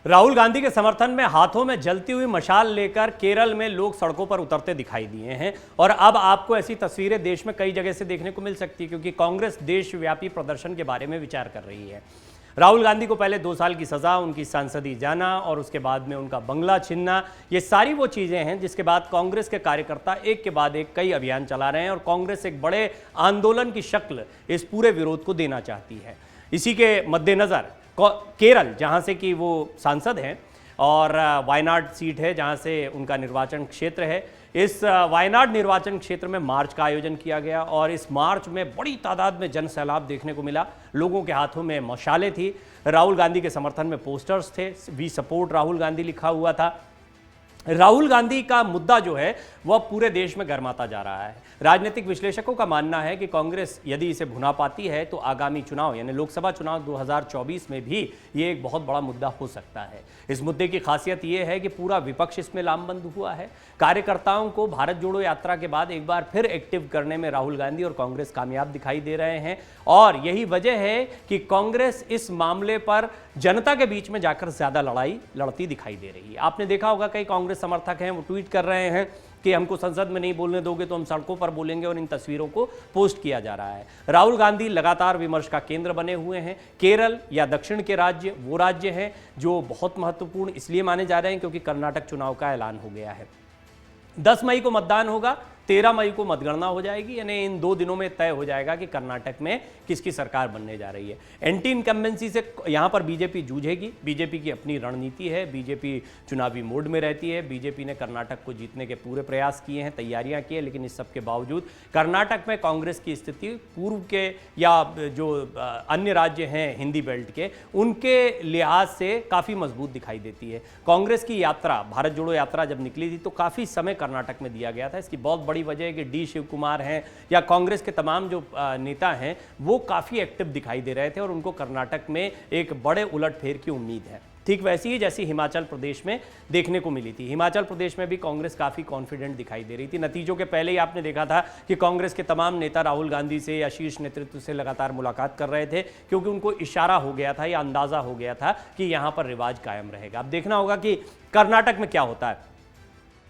राहुल गांधी के समर्थन में हाथों में जलती हुई मशाल लेकर केरल में लोग सड़कों पर उतरते दिखाई दिए हैं और अब आपको ऐसी तस्वीरें देश में कई जगह से देखने को मिल सकती है क्योंकि कांग्रेस देशव्यापी प्रदर्शन के बारे में विचार कर रही है। राहुल गांधी को पहले 2 साल की सजा, उनकी सांसदी जाना और उसके बाद में उनका बंगला छीनना, ये सारी वो चीजें हैं जिसके बाद कांग्रेस के कार्यकर्ता एक के बाद एक कई अभियान चला रहे हैं और कांग्रेस एक बड़े आंदोलन की शक्ल इस पूरे विरोध को देना चाहती है। इसी के मद्देनजर केरल, जहां से कि वो सांसद हैं और वायनाड सीट है जहां से उनका निर्वाचन क्षेत्र है, इस वायनाड निर्वाचन क्षेत्र में मार्च का आयोजन किया गया और इस मार्च में बड़ी तादाद में जन सैलाब देखने को मिला। लोगों के हाथों में मशालें थी, राहुल गांधी के समर्थन में पोस्टर्स थे, वी सपोर्ट राहुल गांधी लिखा हुआ था। राहुल गांधी का मुद्दा जो है वह पूरे देश में गर्माता जा रहा है। राजनीतिक विश्लेषकों का मानना है कि कांग्रेस यदि इसे भुना पाती है तो आगामी चुनाव यानी लोकसभा चुनाव 2024 में भी ये एक बहुत बड़ा मुद्दा हो सकता है। इस मुद्दे की खासियत ये है कि पूरा विपक्ष इसमें लामबंद हुआ है। कार्यकर्ताओं को भारत जोड़ो यात्रा के बाद एक बार फिर एक्टिव करने में राहुल गांधी और कांग्रेस कामयाब दिखाई दे रहे हैं और यही वजह है कि कांग्रेस इस मामले पर जनता के बीच में जाकर ज्यादा लड़ाई लड़ती दिखाई दे रही है। आपने देखा होगा कई कांग्रेस समर्थक हैं वो ट्वीट कर रहे हैं कि हमको संसद में नहीं बोलने दोगे तो हम सड़कों पर बोलेंगे और इन तस्वीरों को पोस्ट किया जा रहा है। राहुल गांधी लगातार विमर्श का केंद्र बने हुए हैं। केरल या दक्षिण के राज्य वो राज्य हैं जो बहुत महत्वपूर्ण इसलिए माने जा रहे हैं क्योंकि कर्नाटक चुनाव का ऐलान हो गया है। 10 मई को मतदान होगा, 13 मई को मतगणना हो जाएगी, यानी इन 2 दिनों में तय हो जाएगा कि कर्नाटक में किसकी सरकार बनने जा रही है। एंटी इनकम्बेंसी से यहां पर बीजेपी जूझेगी। बीजेपी की अपनी रणनीति है, बीजेपी चुनावी मोड में रहती है। बीजेपी ने कर्नाटक को जीतने के पूरे प्रयास किए हैं, तैयारियां की हैं, लेकिन इस सब के बावजूद कर्नाटक में कांग्रेस की स्थिति पूर्व के या जो अन्य राज्य हैं हिंदी बेल्ट के, उनके लिहाज से काफ़ी मजबूत दिखाई देती है। कांग्रेस की यात्रा, भारत जोड़ो यात्रा जब निकली थी तो काफ़ी समय कर्नाटक में दिया गया था। इसकी बहुत बड़ी वजह है कि डी शिव कुमार हैं या कांग्रेस के तमाम जो नेता हैं वो काफी एक्टिव दिखाई दे रहे थे और उनको कर्नाटक में एक बड़े उलटफेर की उम्मीद है। ठीक वैसी ही जैसी हिमाचल प्रदेश में देखने को मिली थी। हिमाचल प्रदेश में भी कांग्रेस काफी कॉन्फिडेंट दिखाई दे रही थी। नतीजों के पहले ही आपने देखा था कि कांग्रेस के तमाम नेता राहुल गांधी से या शीर्ष नेतृत्व से लगातार मुलाकात कर रहे थे क्योंकि उनको इशारा हो गया था या अंदाजा हो गया था कि यहां पर रिवाज कायम रहेगा। अब देखना होगा कि कर्नाटक में क्या होता है।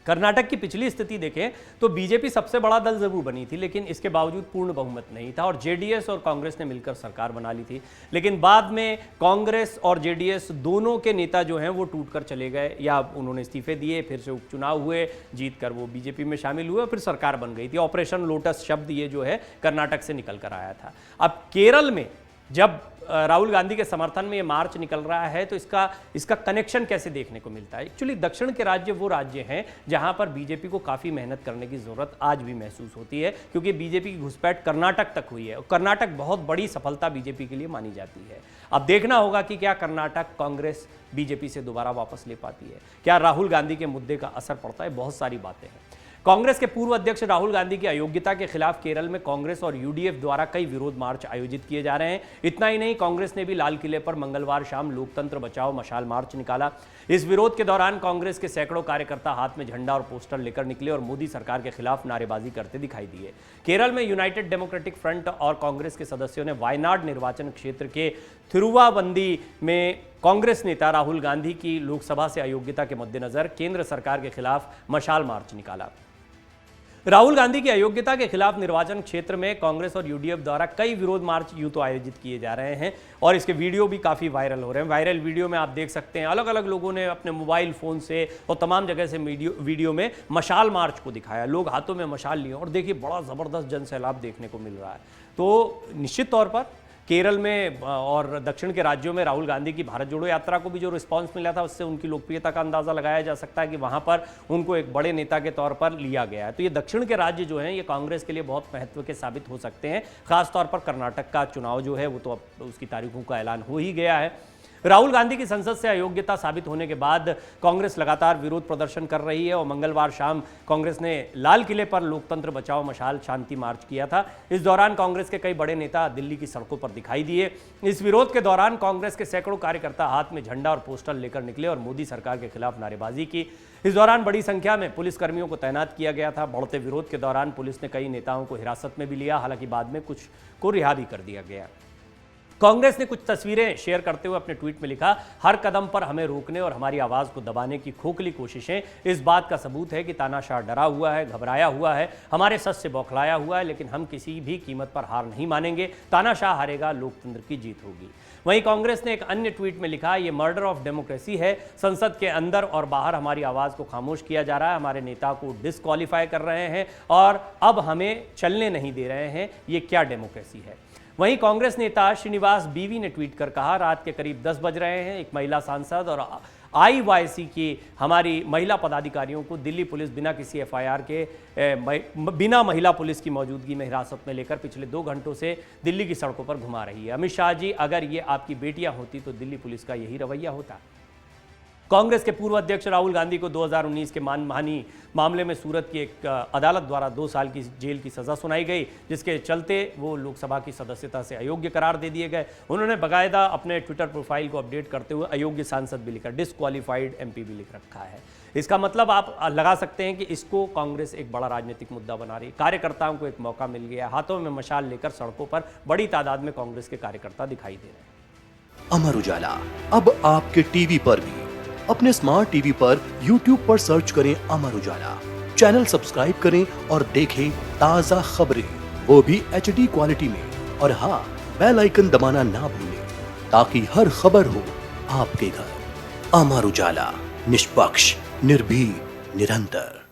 कर्नाटक की पिछली स्थिति देखें तो बीजेपी सबसे बड़ा दल जरूर बनी थी लेकिन इसके बावजूद पूर्ण बहुमत नहीं था और जेडीएस और कांग्रेस ने मिलकर सरकार बना ली थी। लेकिन बाद में कांग्रेस और जेडीएस दोनों के नेता जो हैं वो टूटकर चले गए या उन्होंने इस्तीफे दिए, फिर से उपचुनाव हुए, जीतकर वो बीजेपी में शामिल हुए और फिर सरकार बन गई थी। ऑपरेशन लोटस शब्द ये जो है कर्नाटक से निकल कर आया था। अब केरल में जब राहुल गांधी के समर्थन में ये मार्च निकल रहा है तो इसका कनेक्शन कैसे देखने को मिलता है। एक्चुअली दक्षिण के राज्य वो राज्य हैं जहां पर बीजेपी को काफ़ी मेहनत करने की ज़रूरत आज भी महसूस होती है क्योंकि बीजेपी की घुसपैठ कर्नाटक तक हुई है और कर्नाटक बहुत बड़ी सफलता बीजेपी के लिए मानी जाती है। अब देखना होगा कि क्या कर्नाटक कांग्रेस बीजेपी से दोबारा वापस ले पाती है, क्या राहुल गांधी के मुद्दे का असर पड़ता है। बहुत सारी बातें हैं। कांग्रेस के पूर्व अध्यक्ष राहुल गांधी की अयोग्यता के खिलाफ केरल में कांग्रेस और यूडीएफ द्वारा कई विरोध मार्च आयोजित किए जा रहे हैं। इतना ही नहीं, कांग्रेस ने भी लाल किले पर मंगलवार शाम लोकतंत्र बचाओ मशाल मार्च निकाला। इस विरोध के दौरान कांग्रेस के सैकड़ों कार्यकर्ता हाथ में झंडा और पोस्टर लेकर निकले और मोदी सरकार के खिलाफ नारेबाजी करते दिखाई दिए। केरल में यूनाइटेड डेमोक्रेटिक फ्रंट और कांग्रेस के सदस्यों ने वायनाड निर्वाचन क्षेत्र के थिरुवावंदी में कांग्रेस नेता राहुल गांधी की लोकसभा से अयोग्यता के मद्देनजर केंद्र सरकार के खिलाफ मशाल मार्च निकाला। राहुल गांधी की अयोग्यता के खिलाफ निर्वाचन क्षेत्र में कांग्रेस और यूडीएफ द्वारा कई विरोध मार्च यूं तो आयोजित किए जा रहे हैं और इसके वीडियो भी काफ़ी वायरल हो रहे हैं। वायरल वीडियो में आप देख सकते हैं अलग अलग लोगों ने अपने मोबाइल फ़ोन से और तमाम जगह से वीडियो में मशाल मार्च को दिखाया। लोग हाथों में मशाल लिए और देखिए बड़ा ज़बरदस्त जन सैलाब देखने को मिल रहा है। तो निश्चित तौर पर केरल में और दक्षिण के राज्यों में राहुल गांधी की भारत जोड़ो यात्रा को भी जो रिस्पांस मिला था उससे उनकी लोकप्रियता का अंदाजा लगाया जा सकता है कि वहां पर उनको एक बड़े नेता के तौर पर लिया गया है। तो ये दक्षिण के राज्य जो हैं ये कांग्रेस के लिए बहुत महत्व के साबित हो सकते हैं। खासतौर पर कर्नाटक का चुनाव जो है वो तो अब उसकी तारीखों का ऐलान हो ही गया है। राहुल गांधी की संसद से अयोग्यता साबित होने के बाद कांग्रेस लगातार विरोध प्रदर्शन कर रही है और मंगलवार शाम कांग्रेस ने लाल किले पर लोकतंत्र बचाओ मशाल शांति मार्च किया था। इस दौरान कांग्रेस के कई बड़े नेता दिल्ली की सड़कों पर दिखाई दिए। इस विरोध के दौरान कांग्रेस के सैकड़ों कार्यकर्ता हाथ में झंडा और पोस्टर लेकर निकले और मोदी सरकार के खिलाफ नारेबाजी की। इस दौरान बड़ी संख्या में पुलिसकर्मियों को तैनात किया गया था। बढ़ते विरोध के दौरान पुलिस ने कई नेताओं को हिरासत में भी लिया, हालांकि बाद में कुछ को रिहा भी कर दिया गया। कांग्रेस ने कुछ तस्वीरें शेयर करते हुए अपने ट्वीट में लिखा, हर कदम पर हमें रोकने और हमारी आवाज को दबाने की खोखली कोशिशें इस बात का सबूत है कि तानाशाह डरा हुआ है, घबराया हुआ है, हमारे सच से बौखलाया हुआ है, लेकिन हम किसी भी कीमत पर हार नहीं मानेंगे। तानाशाह हारेगा, लोकतंत्र की जीत होगी। वहीं कांग्रेस ने एक अन्य ट्वीट में लिखा, ये मर्डर ऑफ डेमोक्रेसी है। संसद के अंदर और बाहर हमारी आवाज को खामोश किया जा रहा है, हमारे नेता को डिस्क्वालीफाई कर रहे हैं और अब हमें चलने नहीं दे रहे हैं। ये क्या डेमोक्रेसी है। वहीं कांग्रेस नेता श्रीनिवास बीवी ने ट्वीट कर कहा, रात के करीब 10 बज रहे हैं, एक महिला सांसद और IYC की हमारी महिला पदाधिकारियों को दिल्ली पुलिस बिना किसी FIR के बिना महिला पुलिस की मौजूदगी में हिरासत में लेकर पिछले 2 घंटों से दिल्ली की सड़कों पर घुमा रही है। अमित शाह जी, अगर ये आपकी बेटियां होती तो दिल्ली पुलिस का यही रवैया होता। कांग्रेस के पूर्व अध्यक्ष राहुल गांधी को 2019 के मानहानि मामले में सूरत की एक अदालत द्वारा 2 साल की जेल की सजा सुनाई गई, जिसके चलते वो लोकसभा की सदस्यता से अयोग्य करार दे दिए गए। उन्होंने बाकायदा अपने ट्विटर प्रोफाइल को अपडेट करते हुए अयोग्य सांसद भी लिखा, डिस्क्वालीफाइड MP भी लिख रखा है। इसका मतलब आप लगा सकते हैं कि इसको कांग्रेस एक बड़ा राजनीतिक मुद्दा बना रही है। कार्यकर्ताओं को एक मौका मिल गया, हाथों में मशाल लेकर सड़कों पर बड़ी तादाद में कांग्रेस के कार्यकर्ता दिखाई दे रहे हैं। अमर उजाला अब आपके टीवी पर भी। अपने स्मार्ट टीवी पर YouTube पर सर्च करें अमर उजाला, चैनल सब्सक्राइब करें और देखें ताजा खबरें, वो भी HD क्वालिटी में। और हाँ, बेल आइकन दबाना ना भूलें ताकि हर खबर हो आपके घर। अमर उजाला, निष्पक्ष, निर्भीक, निरंतर।